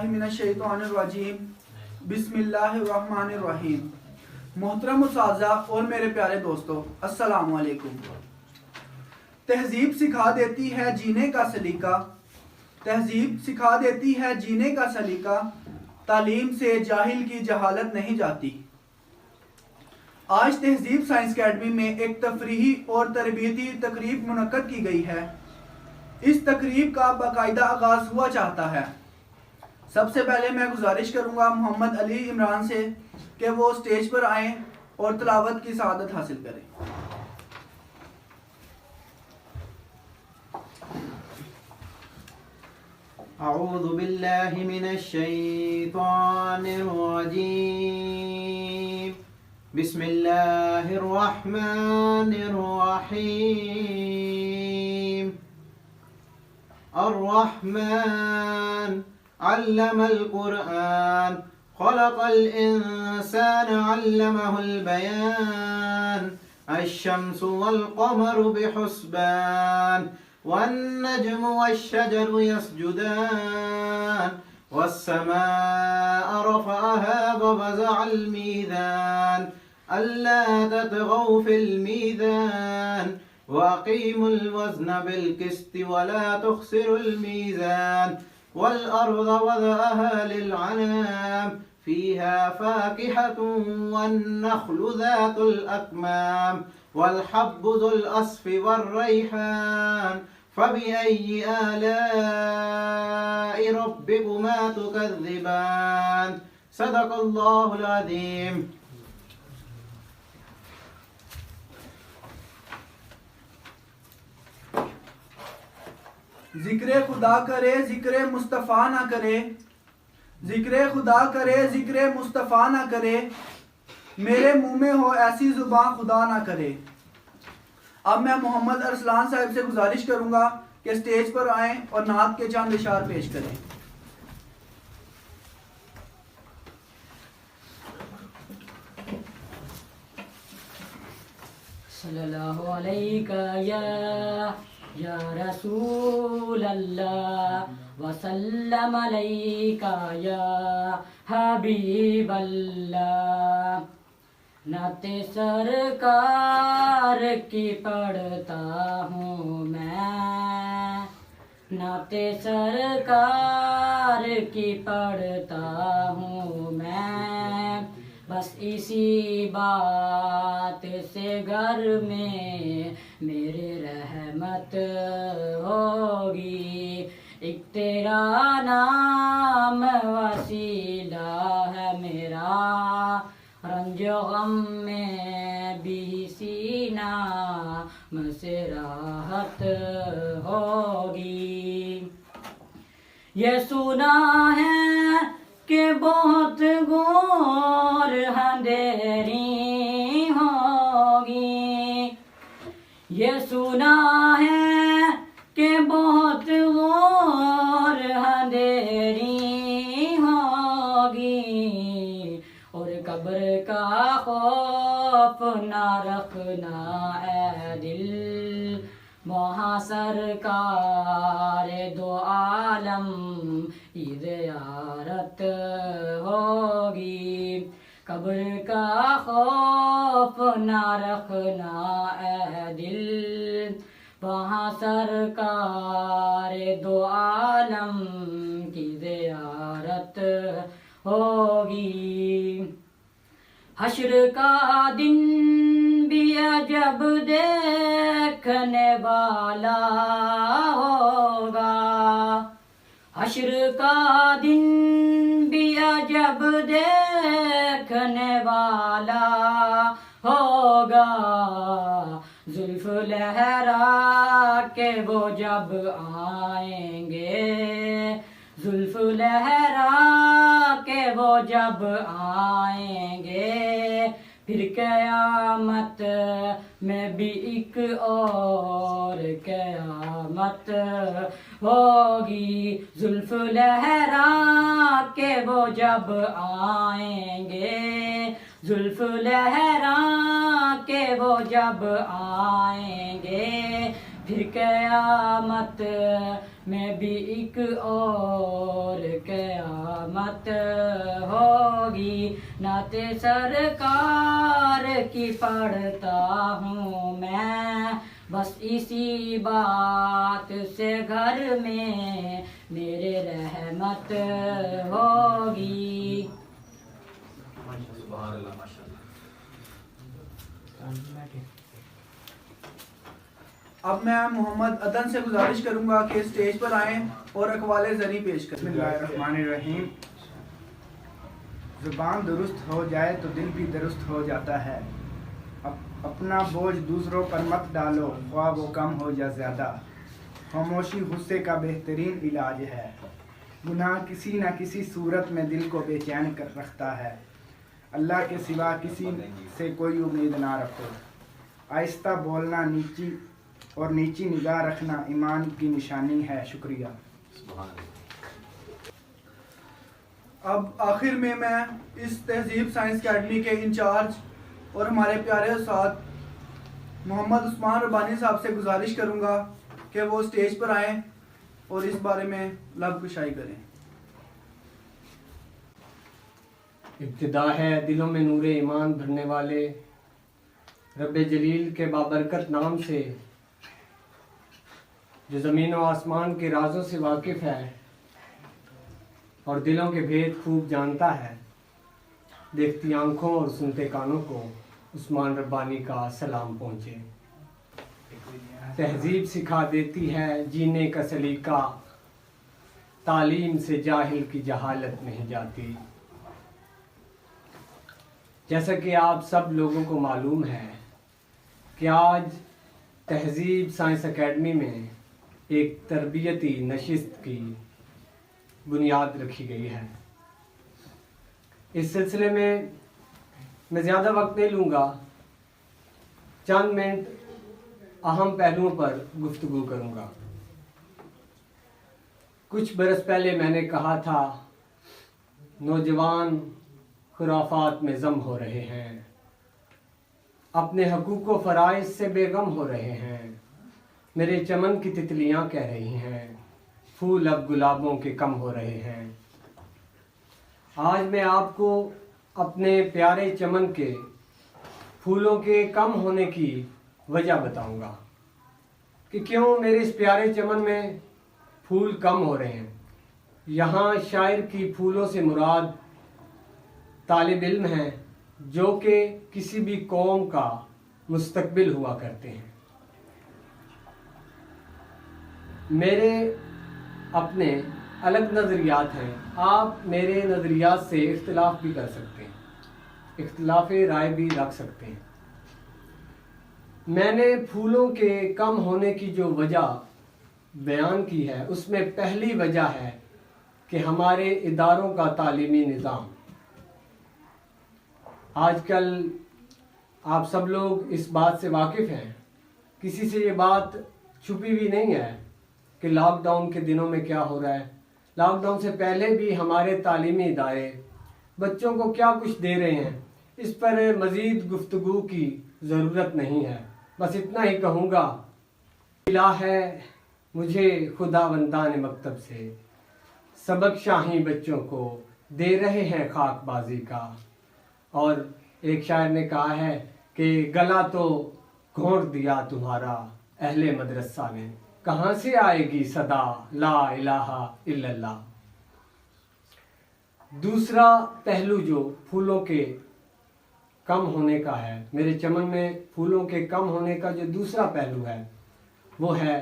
बिस्मिल्लाहिर्रहमानिर्रहीम बिस्मिल्लाहिर्रहमानिर्रहीम। मोहतरम उस्ताज़ा और मेरे प्यारे दोस्तों, अस्सलाम वालेकुम। तहजीब सिखा देती है जीने का सलीका, तहजीब सिखा देती है जीने का सलीका, तालीम से जाहिल की जहालत नहीं जाती। आज तहजीब साइंस अकेडमी में एक तफरीही और तरबियती तकरीब मुनक्कद की गई है। इस तकरीब का बाकायदा आगाज़ हुआ चाहता है। सबसे पहले मैं गुजारिश करूंगा मोहम्मद अली इमरान से कि वो स्टेज पर आएँ और तिलावत की सआदत हासिल करें। अऊज़ु बिल्लाहि मिनश शैतानिर रजीम। बिस्मिल्लाहिर रहमानिर रहीम। अर्रहमान अल्लमल कुरआन खलक़ल इंसान अल्लमहुल बयान। अश-शम्सु वल क़मरु बिहुस्बान वन्नज्मु वश्शजरु यसजुदान। वस्समाअ रफ़अहा ववज़अल मीज़ान अल्ला ततग़ौ फ़िल मीज़ान वअक़ीमुल वज़्न बिल-क़िस्ति वला तुख़्सिरुल मीज़ान। वल-अर्ज़ वज़अहा लिल-अनाम फ़ीहा फ़ाकिहतुन वन्नख़्लु ज़ातुल अक्माम वल-हब्बु ज़ुल अस्फ़ि वर्रैहान। फ़बिअय्यि आलाइ रब्बिकुमा तुकज़्ज़िबान। सदक़ल्लाहुल अज़ीम। ज़िक्र खुदा करे ज़िक्र मुस्तफ़ा ना करे, ज़िक्र खुदा करे ज़िक्र मुस्तफ़ा ना करे, मेरे मुंह में हो ऐसी ज़ुबान खुदा ना करे। अब मैं मोहम्मद अरसलान साहब से गुजारिश करूंगा कि स्टेज पर आएं और नात के चंद इशार पेश करें। सल्लल्लाहु अलैका या रसूल अल्लाह वसल्लम अलैका या हबीब अल्लाह। नाते सरकार की पढ़ता हूँ मैं, नाते सरकार की पढ़ता हूँ मैं। बस इसी बात से घर में मेरे रहमत होगी। एक तेरा नाम वसीला है मेरा, रंजो गम में भी सीना मुझसे राहत होगी। ये सुना है कि बहुत घोर अंधेरी होगी, ये सुना है कि बहुत घोर अंधेरी होगी। और कब्र का खौफ ना रखना ऐ दिल, वहाँ सरकार दो आलम की ज़ियारत होगी। कब्र का खौफ ना रखना ऐ दिल, वहाँ सरकार दो आलम की ज़ियारत होगी। हश्र का दिन भी अजब देखने वाला होगा, हश्र का दिन भी अजब देखने वाला होगा। जुल्फ लहरा के वो जब आएंगे, जुल्फ लहरा के वो जब आएंगे, फिर क़यामत में भी एक और क़यामत होगी। जुल्फ लहरा के वो जब आएंगे, जुल्फ लहरा के वो जब आएंगे, फिर क़यामत में भी एक और क़यामत होगी। नाते सरकार की पढ़ता हूँ मैं, बस इसी बात से घर में मेरे रहमत होगी। अब मैं मोहम्मद अदन से गुजारिश करूंगा कि स्टेज पर आएं और अकवाले ज़री पेश करें। बिस्मिल्लाहिर्रहमानिर्रहीम। ज़ुबान दुरुस्त हो जाए तो दिल भी दुरुस्त हो जाता है। अपना बोझ दूसरों पर मत डालो, ख्वाह वो कम हो या ज़्यादा। खामोशी गुस्से का बेहतरीन इलाज है। गुनाह किसी न किसी सूरत में दिल को बेचैन कर रखता है। अल्लाह के सिवा किसी से कोई उम्मीद ना रखो। आहिस्ता बोलना, नीची निगाह रखना ईमान की निशानी है। शुक्रिया। अब आखिर में मैं इस तहजीब साइंस अकेडमी के इंचार्ज और हमारे प्यारे उस्ताद मोहम्मद उस्मान रब्बानी साहब से गुजारिश करूंगा कि वो स्टेज पर आएं और इस बारे में लब कुशाई करें। इब्तिदा है दिलों में नूरे ईमान भरने वाले रब्बे जलील के बाबरकत नाम से, जो ज़मीन और आसमान के राजों से वाकिफ़ है और दिलों के भेद खूब जानता है। देखती आंखों और सुनते कानों को उस्मान रब्बानी का सलाम पहुँचे। तहजीब सिखा देती है जीने का सलीका, तालीम से जाहिल की जहालत नहीं जाती। जैसा कि आप सब लोगों को मालूम है कि आज तहजीब साइंस एकेडमी में एक तरबियती नशिस्त की बुनियाद रखी गई है। इस सिलसिले में मैं ज़्यादा वक्त नहीं लूँगा, चंद मिनट अहम पहलुओं पर गुफ्तगू करूँगा। कुछ बरस पहले मैंने कहा था, नौजवान खुराफात में ज़म हो रहे हैं, अपने हकूक़ व फ़राइज़ से बेगम हो रहे हैं। मेरे चमन की तितलियाँ कह रही हैं, फूल अब गुलाबों के कम हो रहे हैं। आज मैं आपको अपने प्यारे चमन के फूलों के कम होने की वजह बताऊंगा कि क्यों मेरे इस प्यारे चमन में फूल कम हो रहे हैं। यहाँ शायर की फूलों से मुराद तालिब इल्म हैं, जो कि किसी भी कौम का मुस्तकबिल हुआ करते हैं। मेरे अपने अलग नज़रियात हैं, आप मेरे नज़रियात से इख्तिलाफ भी कर सकते हैं, इख्तिलाफ राय भी रख सकते हैं। मैंने फूलों के कम होने की जो वजह बयान की है, उसमें पहली वजह है कि हमारे इदारों का तालीमी निज़ाम। आजकल आप सब लोग इस बात से वाकिफ़ हैं, किसी से ये बात छुपी भी नहीं है कि लॉकडाउन के दिनों में क्या हो रहा है। लॉकडाउन से पहले भी हमारे तालीमी इदारे बच्चों को क्या कुछ दे रहे हैं, इस पर मज़ीद गुफ्तगू की ज़रूरत नहीं है। बस इतना ही कहूँगा, मिला है मुझे खुदावंदान मकतब से, सबक शाही बच्चों को दे रहे हैं खाकबाजी का। और एक शायर ने कहा है कि गला तो घोंट दिया तुम्हारा अहले मदरसा ने, कहाँ से आएगी सदा ला इलाहा इल्लल्लाह। दूसरा पहलू जो फूलों के कम होने का है, मेरे चमन में फूलों के कम होने का जो दूसरा पहलू है, वो है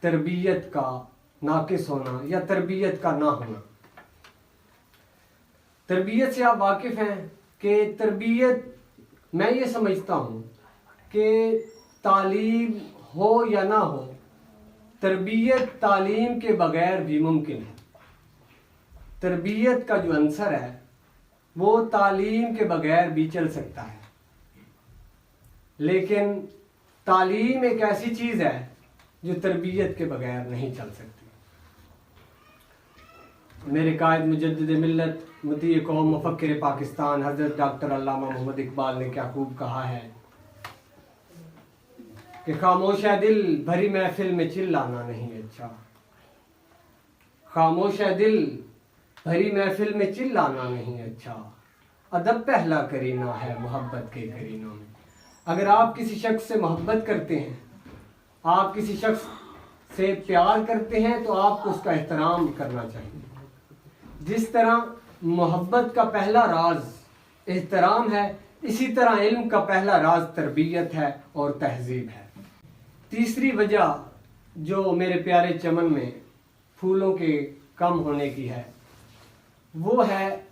तरबियत का नाकिस होना या तरबियत का ना होना। तरबियत से आप वाकिफ़ हैं कि तरबियत, मैं ये समझता हूँ कि तालीम हो या ना हो, तरबियत तालीम के बगैर भी मुमकिन है। तरबियत का जो अंसर है वो तालीम के बगैर भी चल सकता है, लेकिन तालीम एक ऐसी चीज़ है जो तरबियत के बगैर नहीं चल सकती। मेरे कायद मुजद्दिद मिल्लत मुती कौम मुफक्किर पाकिस्तान हज़रत डॉक्टर अल्लामा मोहम्मद इकबाल ने क्या खूब कहा है कि खामोश है दिल भरी महफिल में चिल्लाना नहीं अच्छा। खामोश है दिल भरी महफिल में चिल्लाना नहीं अच्छा। अदब पहला करीना है मोहब्बत के करीनों में। अगर आप किसी शख्स से मोहब्बत करते हैं, आप किसी शख्स से प्यार करते हैं, तो आपको उसका एहतराम करना चाहिए। जिस तरह मोहब्बत का पहला राज एहतराम है, इसी तरह इल्म का पहला राज तरबियत है और तहजीब है। तीसरी वजह जो मेरे प्यारे चमन में फूलों के कम होने की है, वो है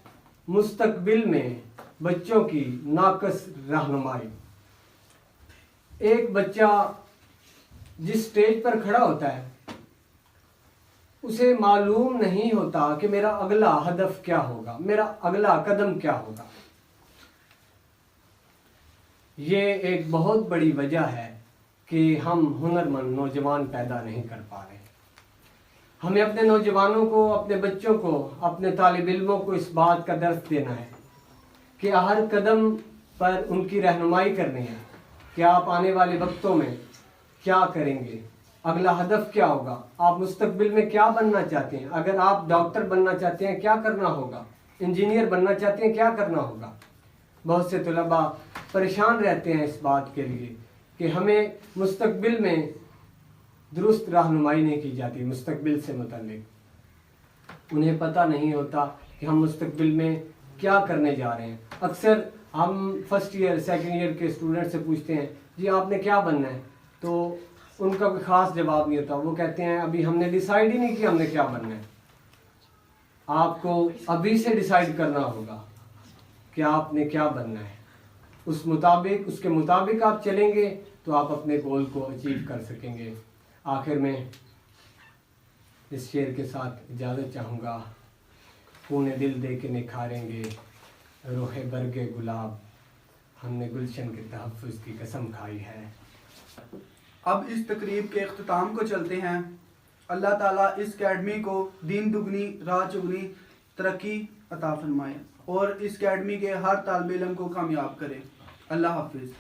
मुस्तकबिल में बच्चों की नाकस रहनुमाई। एक बच्चा जिस स्टेज पर खड़ा होता है, उसे मालूम नहीं होता कि मेरा अगला हदफ क्या होगा, मेरा अगला कदम क्या होगा। ये एक बहुत बड़ी वजह है कि हम हुनरमंद नौजवान पैदा नहीं कर पा रहे। हमें अपने नौजवानों को, अपने बच्चों को, अपने तालिब इल्मों को इस बात का दर्स देना है कि हर कदम पर उनकी रहनुमाई करनी है कि आप आने वाले वक्तों में क्या करेंगे, अगला हदफ क्या होगा, आप मुस्तकबिल में क्या बनना चाहते हैं। अगर आप डॉक्टर बनना चाहते हैं, क्या करना होगा, इंजीनियर बनना चाहते हैं, क्या करना होगा। बहुत से तलबा परेशान रहते हैं इस बात के लिए कि हमें मुस्तकबिल में दुरुस्त रहनुमाई नहीं की जाती। मुस्तकबिल से मुतल्लिक उन्हें पता नहीं होता कि हम मुस्तकबिल में क्या करने जा रहे हैं। अक्सर हम फर्स्ट ईयर सेकंड ईयर के स्टूडेंट से पूछते हैं, जी आपने क्या बनना है, तो उनका कोई ख़ास जवाब नहीं होता। वो कहते हैं अभी हमने डिसाइड ही नहीं किया हमने क्या बनना है। आपको अभी से डिसाइड करना होगा कि आपने क्या बनना है। उसके मुताबिक आप चलेंगे तो आप अपने गोल को अचीव कर सकेंगे। आखिर में इस शेर के साथ इजाज़त चाहूँगा। खूने दिल दे के निखारेंगे रोहे बरगे गुलाब, हमने गुलशन के तहफ़्फ़ुज़ की कसम खाई है। अब इस तकरीब के अख्ताम को चलते हैं। अल्लाह ताला इस अकेडमी को दीन दुगनी राह चुगनी तरक्की अता फरमाए और इस अकेडमी के हर तालिब इल्म को कामयाब करे। अल्लाह हाफिज़।